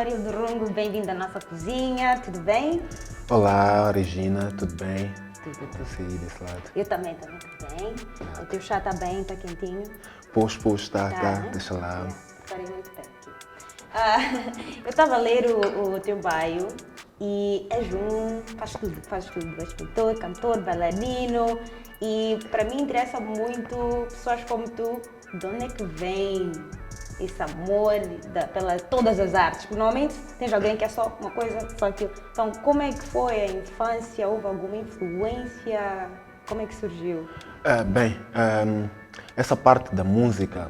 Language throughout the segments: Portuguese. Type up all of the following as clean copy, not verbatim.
Marildo Rungo, bem-vindo à nossa cozinha, tudo bem? Olá, Regina, tudo bem? Tudo. Você aí desse lado? Eu também estou bem. O teu chá está bem, está quentinho? Pois, tá, Né? deixa lá. Preparei muito bem aqui. Ah, eu estava a ler o teu bio e és faz tudo. És pintor, cantor, bailarino e para mim interessa muito pessoas como tu, de onde é que vem esse amor pela todas as artes? Porque normalmente tens alguém que é só uma coisa, só aquilo. Então, como é que foi a infância? Houve alguma influência? Como é que surgiu? Essa parte da música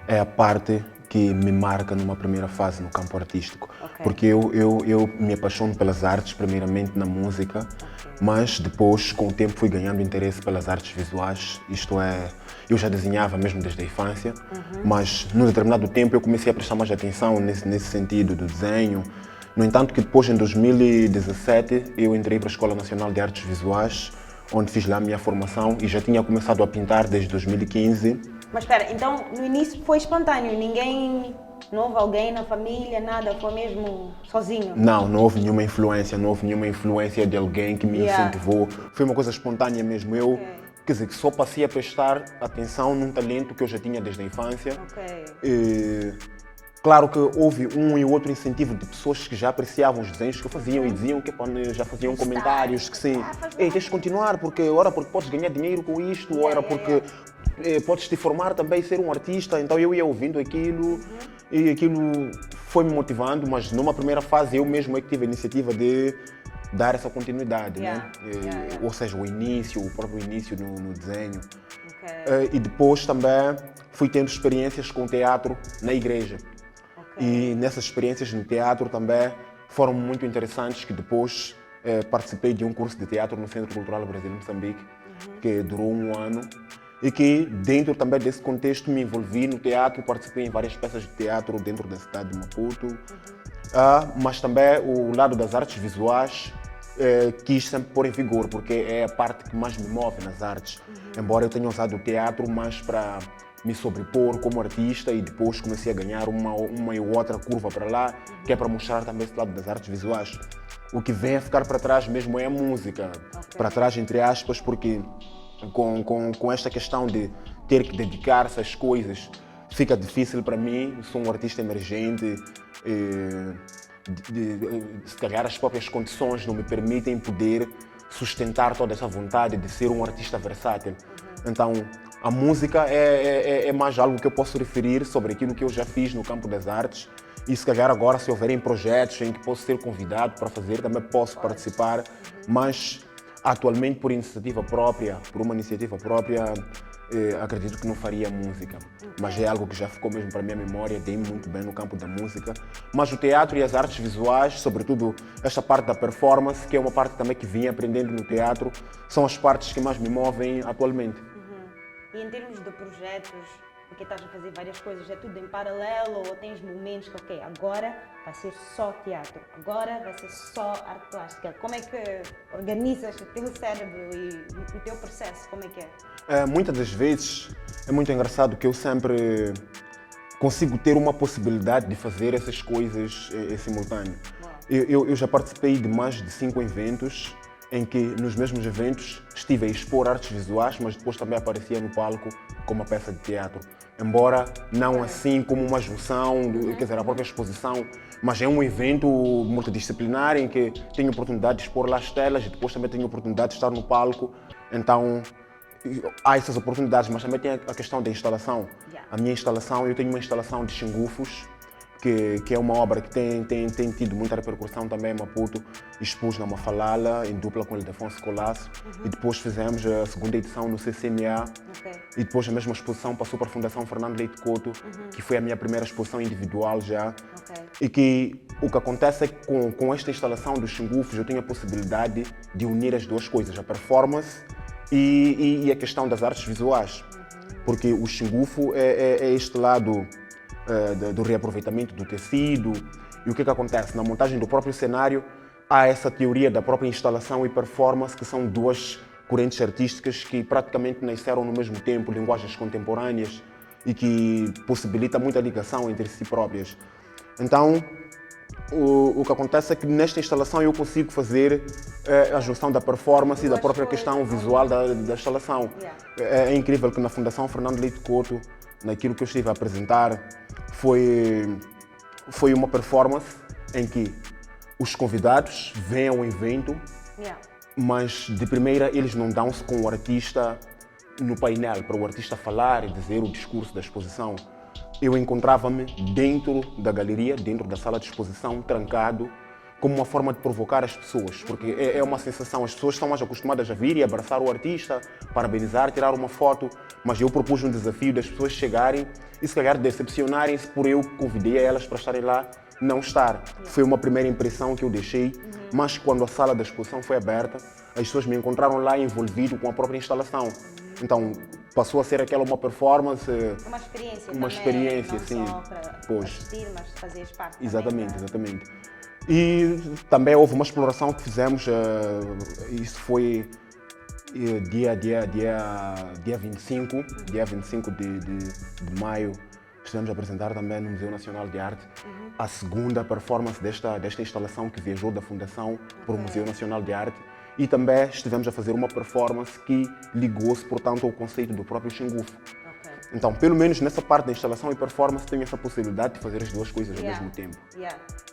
é a parte que me marca numa primeira fase no campo artístico. Ok. Porque eu me apaixono pelas artes, primeiramente na música, mas depois, com o tempo, fui ganhando interesse pelas artes visuais. Isto é, eu já desenhava mesmo desde a infância, mas num determinado tempo eu comecei a prestar mais atenção nesse sentido do desenho. No entanto, que depois, em 2017, eu entrei para a Escola Nacional de Artes Visuais, onde fiz lá a minha formação e já tinha começado a pintar desde 2015. Mas espera, então no início foi espontâneo, não houve alguém na família, nada, foi mesmo sozinho? Não houve nenhuma influência, não houve nenhuma influência de alguém que me incentivou. Foi uma coisa espontânea mesmo. Eu, quer dizer, que só passei a prestar atenção num talento que eu já tinha desde a infância. E, claro que houve um e outro incentivo de pessoas que já apreciavam os desenhos que eu fazia e diziam que já faziam comentários que sim, ei, tens de continuar porque podes ganhar dinheiro com isto, ou era porque podes te formar também e ser um artista. Então eu ia ouvindo aquilo e aquilo foi-me motivando, mas numa primeira fase eu mesmo é que tive a iniciativa de dar essa continuidade, né? Ou seja, o próprio início no desenho. E depois também fui tendo experiências com teatro na igreja. E nessas experiências no teatro também foram muito interessantes, que depois participei de um curso de teatro no Centro Cultural Brasil Moçambique, que durou um ano, e que dentro também desse contexto me envolvi no teatro, participei em várias peças de teatro dentro da cidade de Maputo, mas também o lado das artes visuais quis sempre pôr em vigor, porque é a parte que mais me move nas artes, embora eu tenha usado o teatro mais para me sobrepor como artista e depois comecei a ganhar uma e outra curva para lá, que é para mostrar também esse lado das artes visuais. O que vem a ficar para trás mesmo é a música, para trás entre aspas, porque com esta questão de ter que dedicar-se às coisas fica difícil para mim. Sou um artista emergente, se calhar as próprias condições não me permitem poder sustentar toda essa vontade de ser um artista versátil. Então, a música é mais algo que eu posso referir sobre aquilo que eu já fiz no campo das artes, e se calhar agora, se houverem projetos em que posso ser convidado para fazer, também posso participar, mas atualmente por uma iniciativa própria, acredito que não faria música, mas é algo que já ficou mesmo para a minha memória, dei muito bem no campo da música. Mas o teatro e as artes visuais, sobretudo esta parte da performance, que é uma parte também que vim aprendendo no teatro, são as partes que mais me movem atualmente. E em termos de projetos, porque estás a fazer várias coisas, é tudo em paralelo ou tens momentos que, ok, agora vai ser só teatro, agora vai ser só arte plástica? Como é que organizas o teu cérebro e o teu processo, como é que é? Muitas das vezes é muito engraçado que eu sempre consigo ter uma possibilidade de fazer essas coisas em simultâneo. Eu já participei de mais de 5 eventos em que nos mesmos eventos estive a expor artes visuais, mas depois também aparecia no palco com uma peça de teatro. Embora não assim como uma junção, quer dizer, a própria exposição, mas é um evento multidisciplinar em que tenho a oportunidade de expor lá as telas e depois também tenho a oportunidade de estar no palco. Então, há essas oportunidades, mas também tem a questão da instalação. A minha instalação, eu tenho uma instalação de xingufos, que é uma obra que tem tido muita repercussão também em Maputo. Expus na Mafalala, em dupla com o Ildefonso Colasso, e depois fizemos a segunda edição no CCMA, e depois a mesma exposição passou para a Fundação Fernando Leite Couto, que foi a minha primeira exposição individual já. E que o que acontece é que com esta instalação dos xingufos eu tenho a possibilidade de unir as duas coisas, a performance e a questão das artes visuais, porque o xingufo é este lado do reaproveitamento do tecido. E o que acontece? Na montagem do próprio cenário há essa teoria da própria instalação e performance, que são duas correntes artísticas que praticamente nasceram no mesmo tempo, linguagens contemporâneas, e que possibilita muita ligação entre si próprias. Então, o que acontece é que nesta instalação eu consigo fazer a junção da performance e da própria questão visual da instalação. É incrível que na Fundação Fernando Leite Couto, naquilo que eu estive a apresentar, foi uma performance em que os convidados veem o evento, mas de primeira eles não dão-se com o artista no painel, para o artista falar e dizer o discurso da exposição. Eu encontrava-me dentro da galeria, dentro da sala de exposição, trancado, como uma forma de provocar as pessoas, porque é uma sensação, as pessoas estão mais acostumadas a vir e abraçar o artista, parabenizar, tirar uma foto, mas eu propus um desafio das pessoas chegarem e se calhar decepcionarem-se por eu convidei elas para estarem lá, não estar. Foi uma primeira impressão que eu deixei, mas quando a sala da exposição foi aberta, as pessoas me encontraram lá envolvido com a própria instalação. Então, passou a ser aquela uma performance... Uma experiência também, uma experiência, não sim. só para assistir, mas fazer parte Exatamente, também. exatamente. E também houve uma exploração que fizemos, isso foi dia 25 de maio, estivemos a apresentar também no Museu Nacional de Arte a segunda performance desta instalação que viajou da Fundação para o Museu Nacional de Arte. E também estivemos a fazer uma performance que ligou-se, portanto, ao conceito do próprio Xingufu. Então, pelo menos nessa parte da instalação e performance, tenho essa possibilidade de fazer as duas coisas ao mesmo tempo.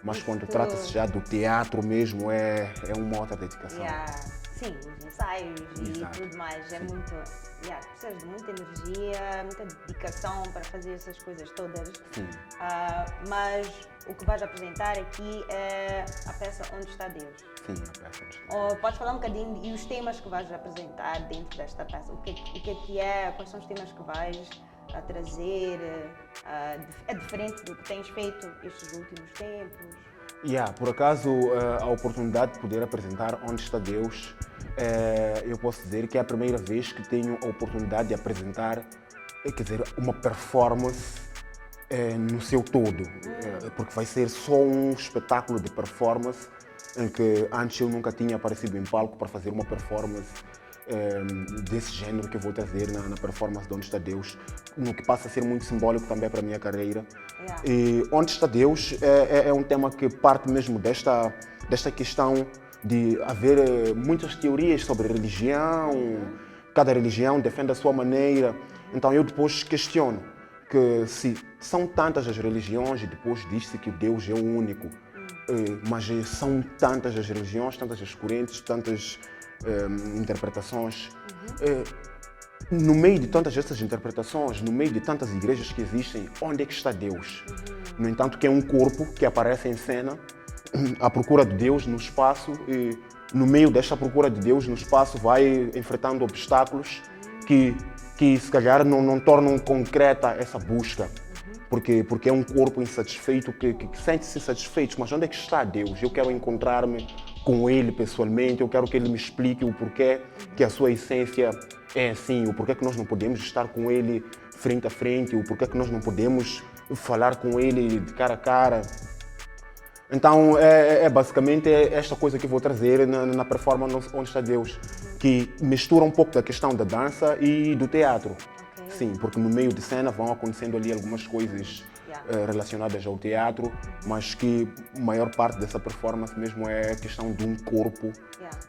Mas quando trata-se já do teatro mesmo, é uma outra dedicação. Sim, os ensaios e tudo mais. É muito... precisa de muita energia, muita dedicação para fazer essas coisas todas. Mas o que vais apresentar aqui é a peça Onde Está Deus. Sim, a peça Onde Está Deus. Podes falar um bocadinho e os temas que vais apresentar dentro desta peça? O que é, quais são os temas que vais a trazer? É diferente do que tens feito estes últimos tempos? Por acaso, a oportunidade de poder apresentar Onde Está Deus, eu posso dizer que é a primeira vez que tenho a oportunidade de apresentar, quer dizer, uma performance no seu todo, porque vai ser só um espetáculo de performance em que antes eu nunca tinha aparecido em palco para fazer uma performance desse género que eu vou trazer na performance de Onde Está Deus, no que passa a ser muito simbólico também para a minha carreira. E Onde Está Deus é um tema que parte mesmo desta questão de haver muitas teorias sobre religião, cada religião defende a sua maneira, então eu depois questiono que se são tantas as religiões e depois diz-se que Deus é o único, mas são tantas as religiões, tantas as correntes, tantas interpretações. No meio de tantas essas interpretações, no meio de tantas igrejas que existem, onde é que está Deus? No entanto, que é um corpo que aparece em cena, à procura de Deus no espaço, e no meio desta procura de Deus no espaço vai enfrentando obstáculos que se calhar não tornam concreta essa busca. Porque é um corpo insatisfeito que sente-se insatisfeito, mas onde é que está Deus? Eu quero encontrar-me com Ele pessoalmente, eu quero que Ele me explique o porquê que a sua essência é assim, o porquê que nós não podemos estar com Ele frente a frente, o porquê que nós não podemos falar com Ele de cara a cara. Então basicamente esta coisa que eu vou trazer na performance Onde Está Deus, que mistura um pouco da questão da dança e do teatro. Sim, porque no meio de cena vão acontecendo ali algumas coisas relacionadas ao teatro, mas que a maior parte dessa performance mesmo é a questão de um corpo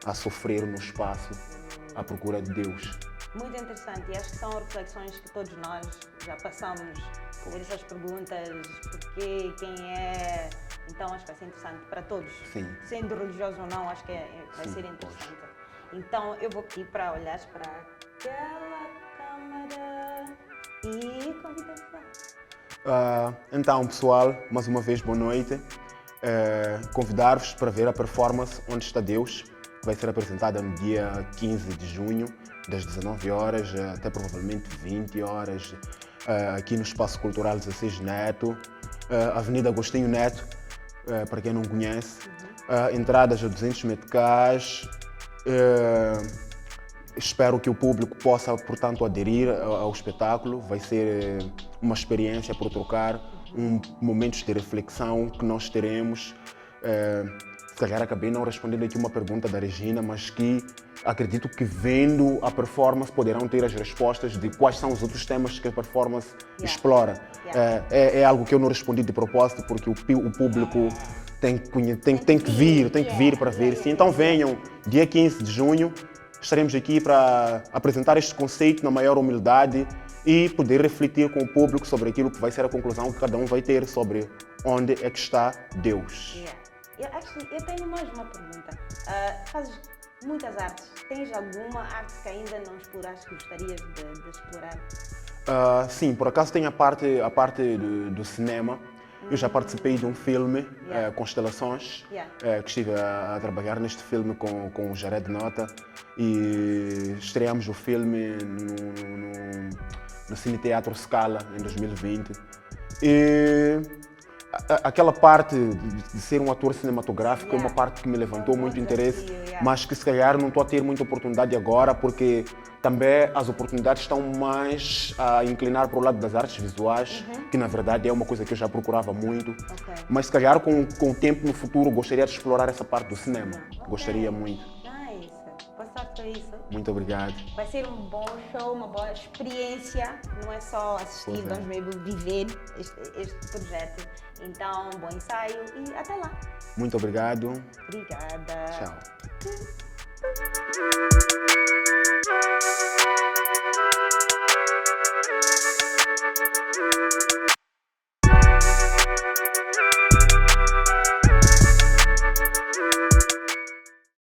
a sofrer no espaço à procura de Deus. Muito interessante, e acho que são reflexões que todos nós já passamos, fazer essas perguntas, porquê, quem é, então acho que vai ser interessante para todos. Sim. Sendo religioso ou não, acho que vai ser interessante. Então eu vou pedir para olhares para aquela câmera e convidar-te lá. Então, pessoal, mais uma vez, boa noite. Convidar-vos para ver a performance Onde Está Deus, que vai ser apresentada no dia 15 de junho, das 19 horas até provavelmente 20 horas, aqui no Espaço Cultural 16 Neto, Avenida Agostinho Neto, para quem não conhece. Entradas a 200 meticais. Espero que o público possa, portanto, aderir ao espetáculo. Vai ser uma experiência por trocar, momentos de reflexão que nós teremos. Se calhar acabei não respondendo aqui uma pergunta da Regina, mas que acredito que vendo a performance poderão ter as respostas de quais são os outros temas que a performance explora. É algo que eu não respondi de propósito, porque o público tem que vir para ver. Sim, então venham, dia 15 de junho, estaremos aqui para apresentar este conceito na maior humildade e poder refletir com o público sobre aquilo que vai ser a conclusão que cada um vai ter sobre onde é que está Deus. Eu tenho mais uma pergunta. Fazes muitas artes. Tens alguma arte que ainda não exploraste que gostarias de explorar? Sim, por acaso tem a parte do cinema. Eu já participei de um filme, Constelações, que estive a trabalhar neste filme com o Jared Nota e estreamos o filme no Cine Teatro Scala em 2020. E aquela parte de ser um ator cinematográfico é uma parte que me levantou muito interesse, mas que se calhar não estou a ter muita oportunidade agora, porque também as oportunidades estão mais a inclinar para o lado das artes visuais, que na verdade é uma coisa que eu já procurava muito. Mas se calhar com o tempo no futuro gostaria de explorar essa parte do cinema. Gostaria muito. Boa sorte para isso. Muito obrigado. Vai ser um bom show, uma boa experiência. Não é só assistir, vamos mesmo viver este projeto. Então, bom ensaio e até lá. Muito obrigado. Obrigada. Tchau.